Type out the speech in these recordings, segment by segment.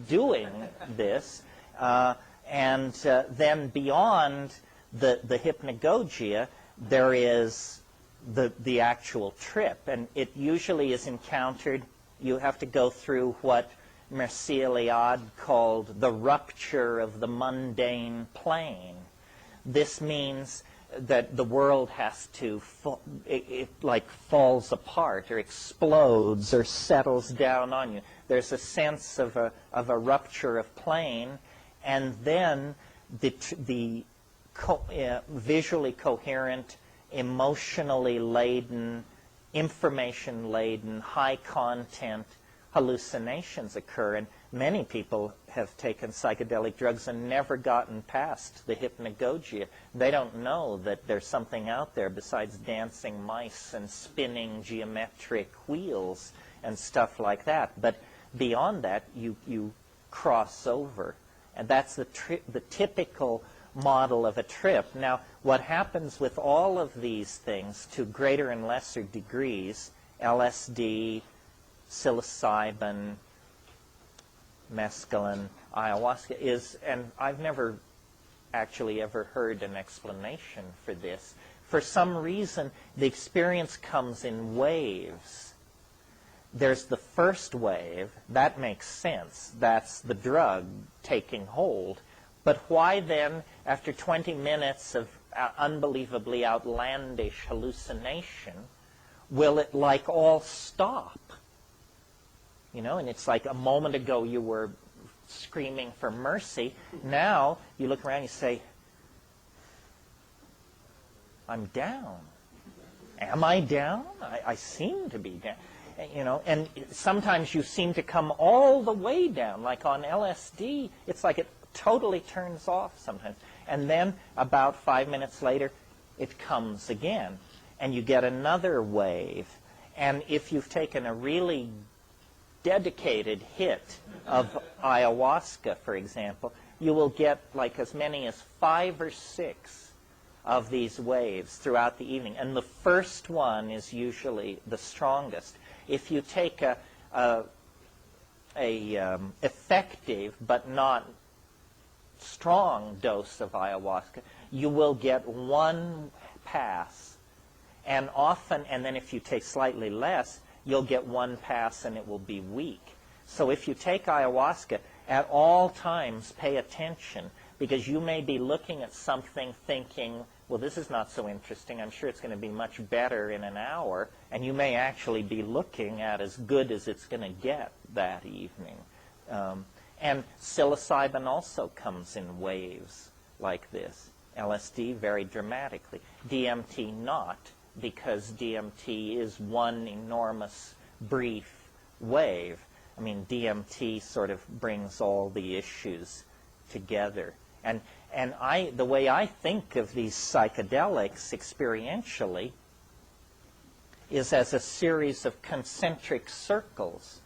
doing this. And then beyond the hypnagogia, there is the actual trip. And it usually is encountered, you have to go through what Mircea Eliade called the rupture of the mundane plane. This means that the world has to, it like falls apart or explodes or settles down on you. There's a sense of a rupture of plane, and then the visually coherent, emotionally laden, information-laden, high-content hallucinations occur. And many people have taken psychedelic drugs and never gotten past the hypnagogia. They don't know that there's something out there besides dancing mice and spinning geometric wheels and stuff like that. But beyond that, you cross over. And that's the typical model of a trip. Now, what happens with all of these things to greater and lesser degrees, LSD, psilocybin, mescaline, ayahuasca, is, and I've never actually ever heard an explanation for this. For some reason, the experience comes in waves. There's the first wave. That makes sense. That's the drug taking hold. But why then, after 20 minutes of unbelievably outlandish hallucination, will it like all stop? You know, and it's like a moment ago you were screaming for mercy. Now you look around and you say, I'm down. Am I down? I seem to be down. You know, and sometimes you seem to come all the way down. Like on LSD, it's like it totally turns off sometimes. And then about 5 minutes later, it comes again. And you get another wave. And if you've taken a really dedicated hit of ayahuasca, for example, you will get like as many as 5 or 6 of these waves throughout the evening. And the first one is usually the strongest. If you take a effective but not strong dose of ayahuasca, you will get one pass. And often, and then if you take slightly less, you'll get one pass and it will be weak. So if you take ayahuasca, at all times pay attention, because you may be looking at something thinking, well, this is not so interesting. I'm sure it's going to be much better in an hour. And you may actually be looking at as good as it's going to get that evening. And psilocybin also comes in waves like this. LSD very dramatically. DMT not, because DMT is one enormous brief wave. I mean, DMT sort of brings all the issues together. And the way I think of these psychedelics experientially is as a series of concentric circles.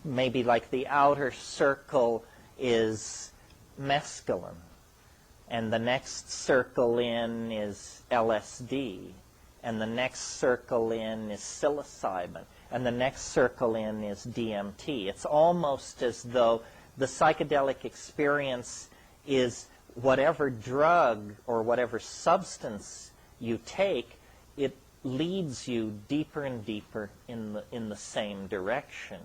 Maybe like the outer circle is mescaline, and the next circle in is LSD, and the next circle in is psilocybin, and the next circle in is DMT. It's almost as though the psychedelic experience is whatever drug or whatever substance you take, it leads you deeper and deeper in the same direction.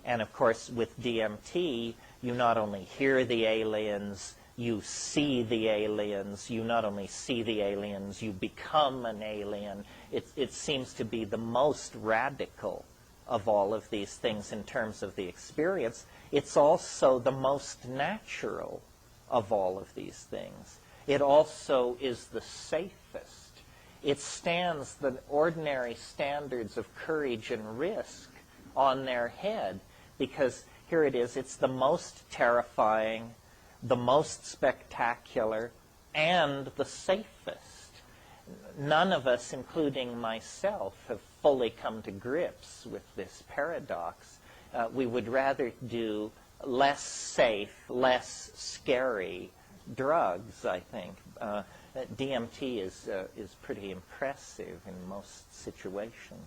And of course, with DMT, you not only hear the aliens, you see the aliens. You not only see the aliens, you become an alien. It seems to be the most radical of all of these things in terms of the experience. It's also the most natural of all of these things. It also is the safest. It stands the ordinary standards of courage and risk on their head, because here it is, it's the most terrifying, the most spectacular, and the safest. None of us, including myself, have fully come to grips with this paradox. We would rather do less safe, less scary drugs, I think. DMT is pretty impressive in most situations.